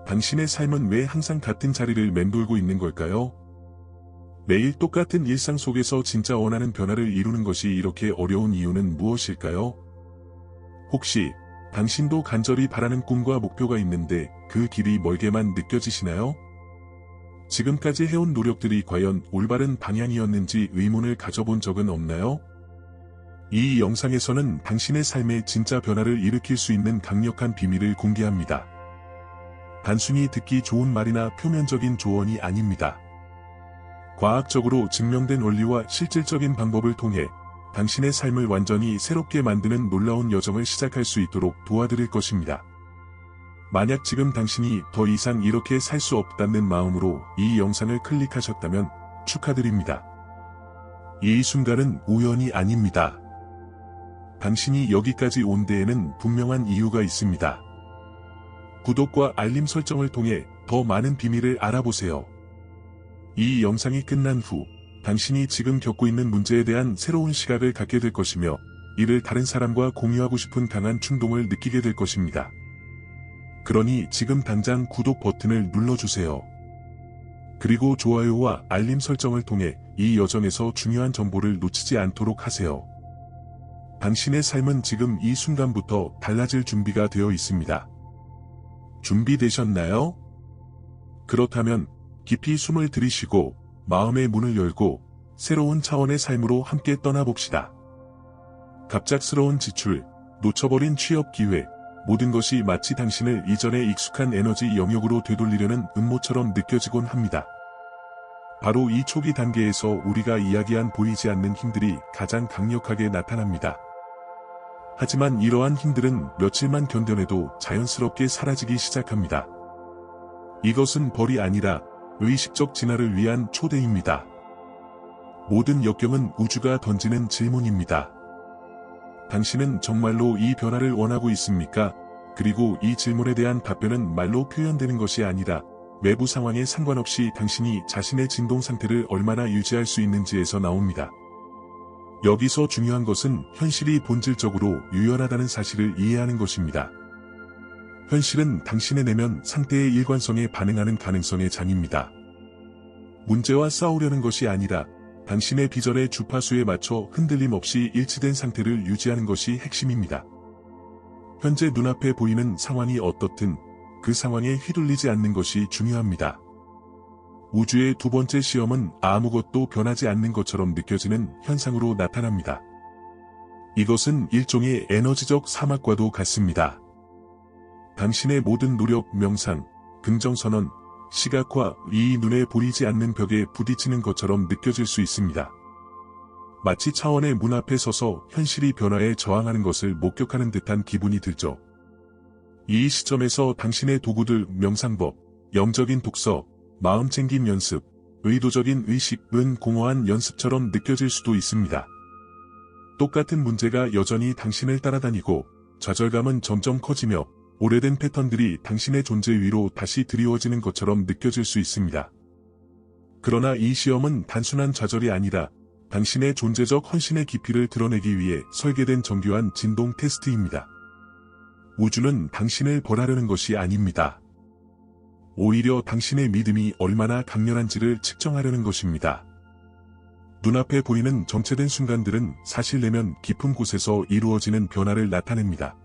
당신의 삶은 왜 항상 같은 자리를 맴돌고 있는 걸까요? 매일 똑같은 일상 속에서 진짜 원하는 변화를 이루는 것이 이렇게 어려운 이유는 무엇일까요? 혹시 당신도 간절히 바라는 꿈과 목표가 있는데 그 길이 멀게만 느껴지시나요? 지금까지 해온 노력들이 과연 올바른 방향이었는지 의문을 가져본 적은 없나요? 이 영상에서는 당신의 삶에 진짜 변화를 일으킬 수 있는 강력한 비밀을 공개합니다. 단순히 듣기 좋은 말이나 표면적인 조언이 아닙니다. 과학적으로 증명된 원리와 실질적인 방법을 통해 당신의 삶을 완전히 새롭게 만드는 놀라운 여정을 시작할 수 있도록 도와드릴 것입니다. 만약 지금 당신이 더 이상 이렇게 살 수 없다는 마음으로 이 영상을 클릭하셨다면 축하드립니다. 이 순간은 우연이 아닙니다. 당신이 여기까지 온 데에는 분명한 이유가 있습니다. 구독과 알림 설정을 통해 더 많은 비밀을 알아보세요. 이 영상이 끝난 후 당신이 지금 겪고 있는 문제에 대한 새로운 시각을 갖게 될 것이며 이를 다른 사람과 공유하고 싶은 강한 충동을 느끼게 될 것입니다. 그러니 지금 당장 구독 버튼을 눌러주세요. 그리고 좋아요와 알림 설정을 통해 이 여정에서 중요한 정보를 놓치지 않도록 하세요. 당신의 삶은 지금 이 순간부터 달라질 준비가 되어 있습니다. 준비되셨나요? 그렇다면 깊이 숨을 들이쉬고 마음의 문을 열고 새로운 차원의 삶으로 함께 떠나봅시다. 갑작스러운 지출, 놓쳐버린 취업 기회, 모든 것이 마치 당신을 이전에 익숙한 에너지 영역으로 되돌리려는 음모처럼 느껴지곤 합니다. 바로 이 초기 단계에서 우리가 이야기한 보이지 않는 힘들이 가장 강력하게 나타납니다. 하지만 이러한 힘들은 며칠만 견뎌내도 자연스럽게 사라지기 시작합니다. 이것은 벌이 아니라 의식적 진화를 위한 초대입니다. 모든 역경은 우주가 던지는 질문입니다. 당신은 정말로 이 변화를 원하고 있습니까? 그리고 이 질문에 대한 답변은 말로 표현되는 것이 아니라 외부 상황에 상관없이 당신이 자신의 진동 상태를 얼마나 유지할 수 있는지에서 나옵니다. 여기서 중요한 것은 현실이 본질적으로 유연하다는 사실을 이해하는 것입니다. 현실은 당신의 내면 상태의 일관성에 반응하는 가능성의 장입니다. 문제와 싸우려는 것이 아니라 당신의 비전의 주파수에 맞춰 흔들림 없이 일치된 상태를 유지하는 것이 핵심입니다. 현재 눈앞에 보이는 상황이 어떻든 그 상황에 휘둘리지 않는 것이 중요합니다. 우주의 두 번째 시험은 아무것도 변하지 않는 것처럼 느껴지는 현상으로 나타납니다. 이것은 일종의 에너지적 사막과도 같습니다. 당신의 모든 노력, 명상, 긍정선언, 시각화, 이 눈에 보이지 않는 벽에 부딪히는 것처럼 느껴질 수 있습니다. 마치 차원의 문 앞에 서서 현실이 변화에 저항하는 것을 목격하는 듯한 기분이 들죠. 이 시점에서 당신의 도구들, 명상법, 영적인 독서, 마음챙김 연습, 의도적인 의식은 공허한 연습처럼 느껴질 수도 있습니다. 똑같은 문제가 여전히 당신을 따라다니고 좌절감은 점점 커지며 오래된 패턴들이 당신의 존재 위로 다시 드리워지는 것처럼 느껴질 수 있습니다. 그러나 이 시험은 단순한 좌절이 아니라 당신의 존재적 헌신의 깊이를 드러내기 위해 설계된 정교한 진동 테스트입니다. 우주는 당신을 벌하려는 것이 아닙니다. 오히려 당신의 믿음이 얼마나 강렬한지를 측정하려는 것입니다. 눈앞에 보이는 정체된 순간들은 사실 내면 깊은 곳에서 이루어지는 변화를 나타냅니다.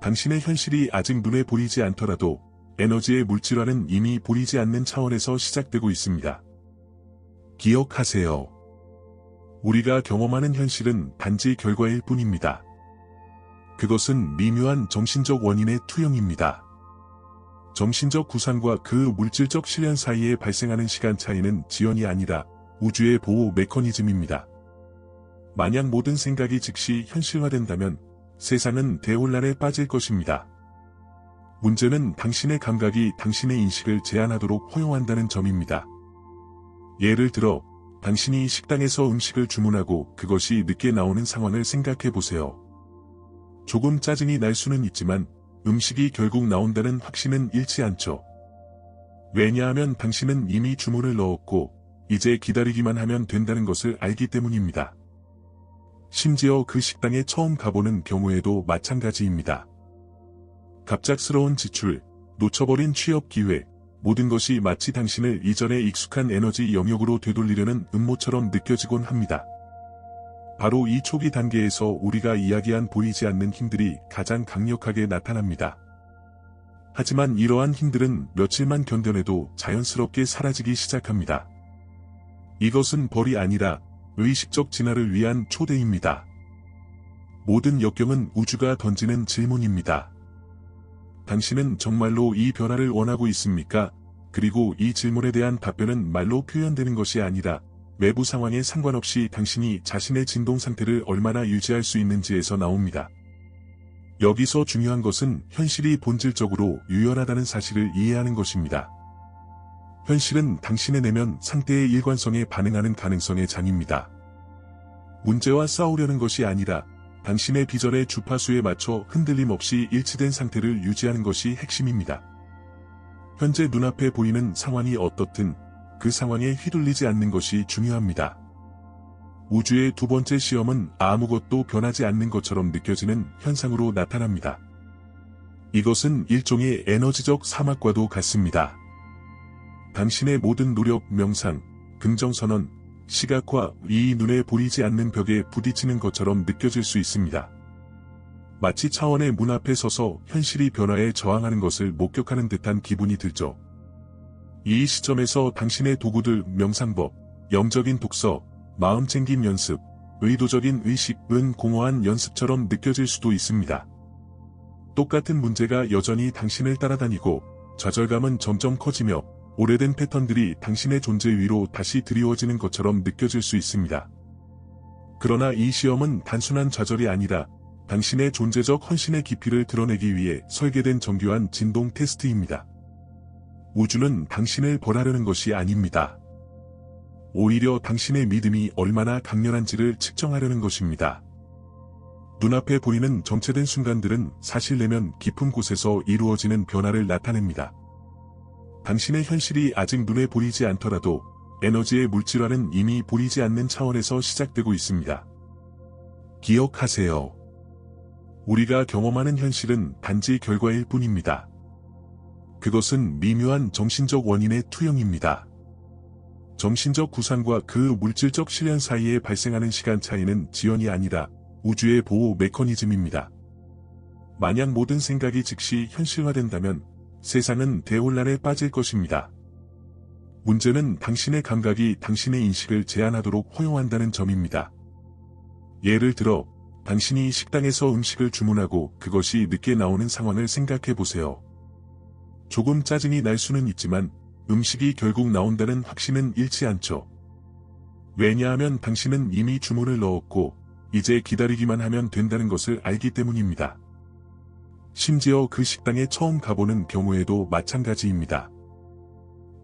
당신의 현실이 아직 눈에 보이지 않더라도 에너지의 물질화는 이미 보이지 않는 차원에서 시작되고 있습니다. 기억하세요. 우리가 경험하는 현실은 단지 결과일 뿐입니다. 그것은 미묘한 정신적 원인의 투영입니다. 정신적 구상과 그 물질적 실현 사이에 발생하는 시간 차이는 지연이 아니라 우주의 보호 메커니즘입니다. 만약 모든 생각이 즉시 현실화된다면 세상은 대혼란에 빠질 것입니다. 문제는 당신의 감각이 당신의 인식을 제한하도록 허용한다는 점입니다. 예를 들어, 당신이 식당에서 음식을 주문하고 그것이 늦게 나오는 상황을 생각해 보세요. 조금 짜증이 날 수는 있지만 음식이 결국 나온다는 확신은 잃지 않죠. 왜냐하면 당신은 이미 주문을 넣었고 이제 기다리기만 하면 된다는 것을 알기 때문입니다. 심지어 그 식당에 처음 가보는 경우에도 마찬가지입니다. 갑작스러운 지출, 놓쳐버린 취업 기회, 모든 것이 마치 당신을 이전에 익숙한 에너지 영역으로 되돌리려는 음모처럼 느껴지곤 합니다. 바로 이 초기 단계에서 우리가 이야기한 보이지 않는 힘들이 가장 강력하게 나타납니다. 하지만 이러한 힘들은 며칠만 견뎌내도 자연스럽게 사라지기 시작합니다. 이것은 벌이 아니라 의식적 진화를 위한 초대입니다. 모든 역경은 우주가 던지는 질문입니다. 당신은 정말로 이 변화를 원하고 있습니까? 그리고 이 질문에 대한 답변은 말로 표현되는 것이 아니라 외부 상황에 상관없이 당신이 자신의 진동 상태를 얼마나 유지할 수 있는지에서 나옵니다. 여기서 중요한 것은 현실이 본질적으로 유연하다는 사실을 이해하는 것입니다. 현실은 당신의 내면 상태의 일관성에 반응하는 가능성의 장입니다. 문제와 싸우려는 것이 아니라 당신의 비전의 주파수에 맞춰 흔들림 없이 일치된 상태를 유지하는 것이 핵심입니다. 현재 눈앞에 보이는 상황이 어떻든 그 상황에 휘둘리지 않는 것이 중요합니다. 우주의 두 번째 시험은 아무것도 변하지 않는 것처럼 느껴지는 현상으로 나타납니다. 이것은 일종의 에너지적 사막과도 같습니다. 당신의 모든 노력, 명상, 긍정선언, 시각화, 이 눈에 보이지 않는 벽에 부딪히는 것처럼 느껴질 수 있습니다. 마치 차원의 문 앞에 서서 현실이 변화에 저항하는 것을 목격하는 듯한 기분이 들죠. 이 시점에서 당신의 도구들, 명상법, 영적인 독서, 마음챙김 연습, 의도적인 의식은 공허한 연습처럼 느껴질 수도 있습니다. 똑같은 문제가 여전히 당신을 따라다니고 좌절감은 점점 커지며 오래된 패턴들이 당신의 존재 위로 다시 드리워지는 것처럼 느껴질 수 있습니다. 그러나 이 시험은 단순한 좌절이 아니라 당신의 존재적 헌신의 깊이를 드러내기 위해 설계된 정교한 진동 테스트입니다. 우주는 당신을 벌하려는 것이 아닙니다. 오히려 당신의 믿음이 얼마나 강렬한지를 측정하려는 것입니다. 눈앞에 보이는 정체된 순간들은 사실 내면 깊은 곳에서 이루어지는 변화를 나타냅니다. 당신의 현실이 아직 눈에 보이지 않더라도 에너지의 물질화는 이미 보이지 않는 차원에서 시작되고 있습니다. 기억하세요. 우리가 경험하는 현실은 단지 결과일 뿐입니다. 그것은 미묘한 정신적 원인의 투영입니다. 정신적 구상과 그 물질적 실현 사이에 발생하는 시간 차이는 지연이 아니라 우주의 보호 메커니즘입니다. 만약 모든 생각이 즉시 현실화된다면 세상은 대혼란에 빠질 것입니다. 문제는 당신의 감각이 당신의 인식을 제한하도록 허용한다는 점입니다. 예를 들어, 당신이 식당에서 음식을 주문하고 그것이 늦게 나오는 상황을 생각해 보세요. 조금 짜증이 날 수는 있지만 음식이 결국 나온다는 확신은 잃지 않죠. 왜냐하면 당신은 이미 주문을 넣었고 이제 기다리기만 하면 된다는 것을 알기 때문입니다. 심지어 그 식당에 처음 가보는 경우에도 마찬가지입니다.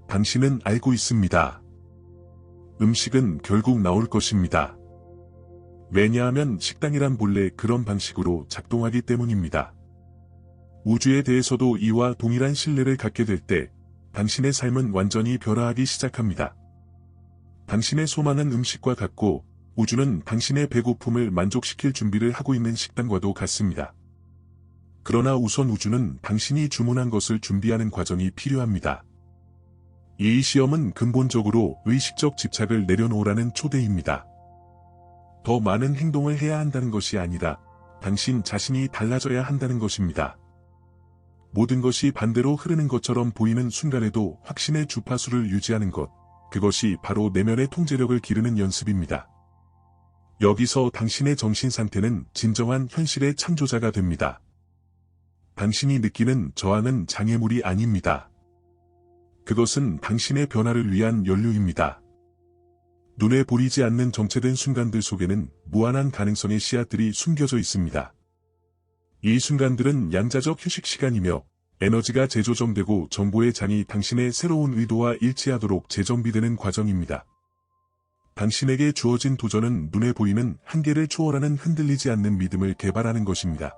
당신은 알고 있습니다. 음식은 결국 나올 것입니다. 왜냐하면 식당이란 본래 그런 방식으로 작동하기 때문입니다. 우주에 대해서도 이와 동일한 신뢰를 갖게 될 때 당신의 삶은 완전히 변화하기 시작합니다. 당신의 소망은 음식과 같고 우주는 당신의 배고픔을 만족시킬 준비를 하고 있는 식당과도 같습니다. 그러나 우선 우주는 당신이 주문한 것을 준비하는 과정이 필요합니다. 이 시험은 근본적으로 의식적 집착을 내려놓으라는 초대입니다. 더 많은 행동을 해야 한다는 것이 아니라 당신 자신이 달라져야 한다는 것입니다. 모든 것이 반대로 흐르는 것처럼 보이는 순간에도 확신의 주파수를 유지하는 것, 그것이 바로 내면의 통제력을 기르는 연습입니다. 여기서 당신의 정신 상태는 진정한 현실의 창조자가 됩니다. 당신이 느끼는 저항은 장애물이 아닙니다. 그것은 당신의 변화를 위한 연료입니다. 눈에 보이지 않는 정체된 순간들 속에는 무한한 가능성의 씨앗들이 숨겨져 있습니다. 이 순간들은 양자적 휴식 시간이며 에너지가 재조정되고 정보의 장이 당신의 새로운 의도와 일치하도록 재정비되는 과정입니다. 당신에게 주어진 도전은 눈에 보이는 한계를 초월하는 흔들리지 않는 믿음을 개발하는 것입니다.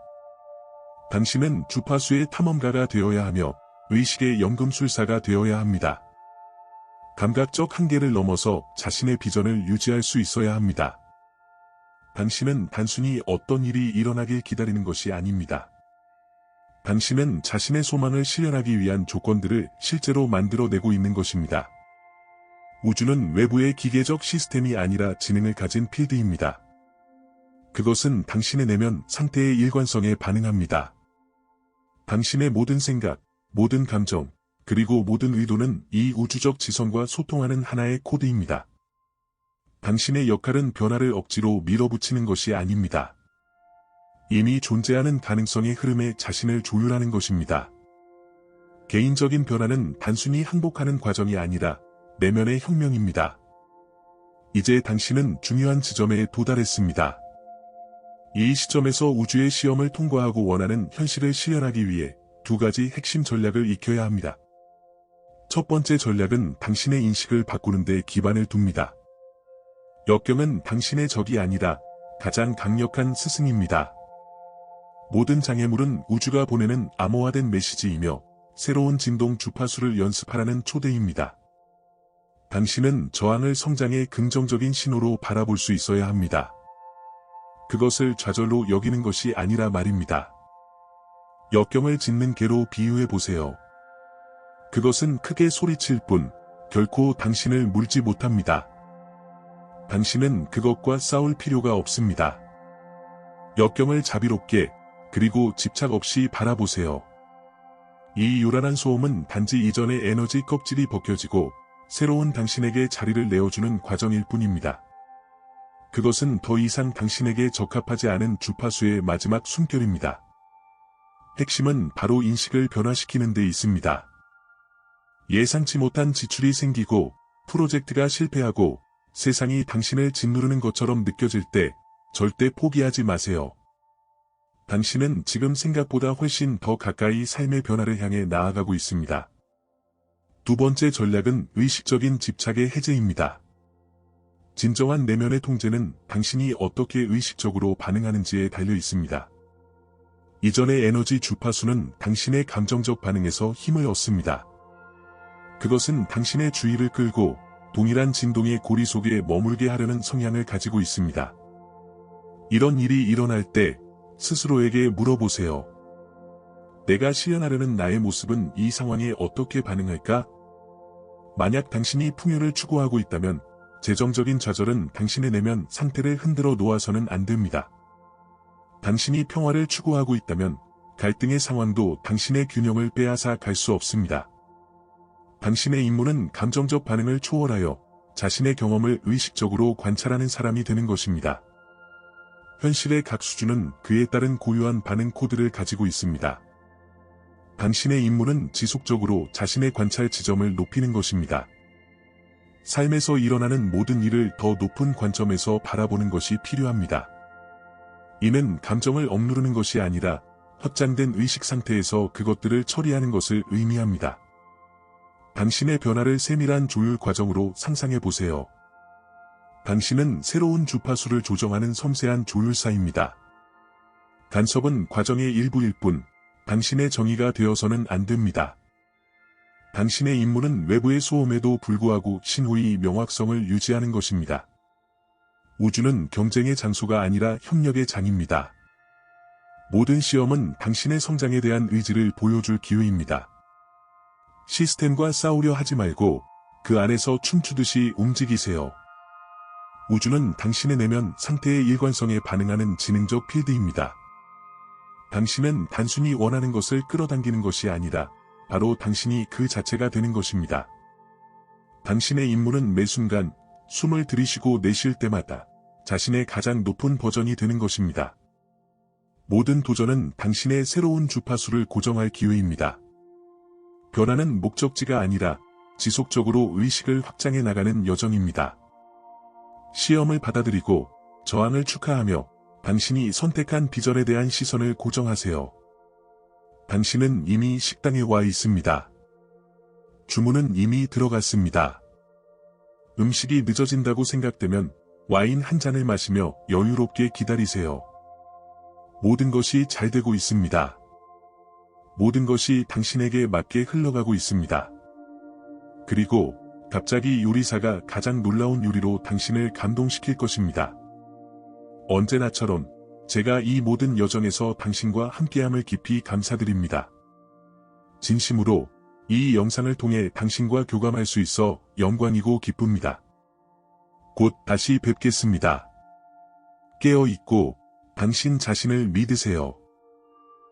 당신은 주파수의 탐험가가 되어야 하며 의식의 연금술사가 되어야 합니다. 감각적 한계를 넘어서 자신의 비전을 유지할 수 있어야 합니다. 당신은 단순히 어떤 일이 일어나길 기다리는 것이 아닙니다. 당신은 자신의 소망을 실현하기 위한 조건들을 실제로 만들어내고 있는 것입니다. 우주는 외부의 기계적 시스템이 아니라 지능을 가진 필드입니다. 그것은 당신의 내면 상태의 일관성에 반응합니다. 당신의 모든 생각, 모든 감정, 그리고 모든 의도는 이 우주적 지성과 소통하는 하나의 코드입니다. 당신의 역할은 변화를 억지로 밀어붙이는 것이 아닙니다. 이미 존재하는 가능성의 흐름에 자신을 조율하는 것입니다. 개인적인 변화는 단순히 항복하는 과정이 아니라 내면의 혁명입니다. 이제 당신은 중요한 지점에 도달했습니다. 이 시점에서 우주의 시험을 통과하고 원하는 현실을 실현하기 위해 두 가지 핵심 전략을 익혀야 합니다. 첫 번째 전략은 당신의 인식을 바꾸는 데 기반을 둡니다. 역경은 당신의 적이 아니라 가장 강력한 스승입니다. 모든 장애물은 우주가 보내는 암호화된 메시지이며 새로운 진동 주파수를 연습하라는 초대입니다. 당신은 저항을 성장의 긍정적인 신호로 바라볼 수 있어야 합니다. 그것을 좌절로 여기는 것이 아니라 말입니다. 역경을 짖는 개로 비유해 보세요. 그것은 크게 소리칠 뿐 결코 당신을 물지 못합니다. 당신은 그것과 싸울 필요가 없습니다. 역경을 자비롭게 그리고 집착 없이 바라보세요. 이 요란한 소음은 단지 이전의 에너지 껍질이 벗겨지고 새로운 당신에게 자리를 내어주는 과정일 뿐입니다. 그것은 더 이상 당신에게 적합하지 않은 주파수의 마지막 숨결입니다. 핵심은 바로 인식을 변화시키는 데 있습니다. 예상치 못한 지출이 생기고 프로젝트가 실패하고 세상이 당신을 짓누르는 것처럼 느껴질 때 절대 포기하지 마세요. 당신은 지금 생각보다 훨씬 더 가까이 삶의 변화를 향해 나아가고 있습니다. 두 번째 전략은 의식적인 집착의 해제입니다. 진정한 내면의 통제는 당신이 어떻게 의식적으로 반응하는지에 달려 있습니다. 이전의 에너지 주파수는 당신의 감정적 반응에서 힘을 얻습니다. 그것은 당신의 주의를 끌고 동일한 진동의 고리 속에 머물게 하려는 성향을 가지고 있습니다. 이런 일이 일어날 때 스스로에게 물어보세요. 내가 실현하려는 나의 모습은 이 상황에 어떻게 반응할까? 만약 당신이 풍요를 추구하고 있다면 재정적인 좌절은 당신의 내면 상태를 흔들어 놓아서는 안 됩니다. 당신이 평화를 추구하고 있다면 갈등의 상황도 당신의 균형을 빼앗아 갈 수 없습니다. 당신의 임무는 감정적 반응을 초월하여 자신의 경험을 의식적으로 관찰하는 사람이 되는 것입니다. 현실의 각 수준은 그에 따른 고유한 반응 코드를 가지고 있습니다. 당신의 임무는 지속적으로 자신의 관찰 지점을 높이는 것입니다. 삶에서 일어나는 모든 일을 더 높은 관점에서 바라보는 것이 필요합니다. 이는 감정을 억누르는 것이 아니라 확장된 의식 상태에서 그것들을 처리하는 것을 의미합니다. 당신의 변화를 세밀한 조율 과정으로 상상해 보세요. 당신은 새로운 주파수를 조정하는 섬세한 조율사입니다. 간섭은 과정의 일부일 뿐, 당신의 정의가 되어서는 안 됩니다. 당신의 임무는 외부의 소음에도 불구하고 신호의 명확성을 유지하는 것입니다. 우주는 경쟁의 장소가 아니라 협력의 장입니다. 모든 시험은 당신의 성장에 대한 의지를 보여줄 기회입니다. 시스템과 싸우려 하지 말고 그 안에서 춤추듯이 움직이세요. 우주는 당신의 내면 상태의 일관성에 반응하는 지능적 필드입니다. 당신은 단순히 원하는 것을 끌어당기는 것이 아니라 바로 당신이 그 자체가 되는 것입니다. 당신의 임무는 매 순간 숨을 들이쉬고 내쉴 때마다 자신의 가장 높은 버전이 되는 것입니다. 모든 도전은 당신의 새로운 주파수를 고정할 기회입니다. 변화는 목적지가 아니라 지속적으로 의식을 확장해 나가는 여정입니다. 시험을 받아들이고 저항을 축하하며 당신이 선택한 비전에 대한 시선을 고정하세요. 당신은 이미 식당에 와 있습니다. 주문은 이미 들어갔습니다. 음식이 늦어진다고 생각되면 와인 한 잔을 마시며 여유롭게 기다리세요. 모든 것이 잘 되고 있습니다. 모든 것이 당신에게 맞게 흘러가고 있습니다. 그리고 갑자기 요리사가 가장 놀라운 요리로 당신을 감동시킬 것입니다. 언제나처럼 제가 이 모든 여정에서 당신과 함께함을 깊이 감사드립니다. 진심으로 이 영상을 통해 당신과 교감할 수 있어 영광이고 기쁩니다. 곧 다시 뵙겠습니다. 깨어 있고 당신 자신을 믿으세요.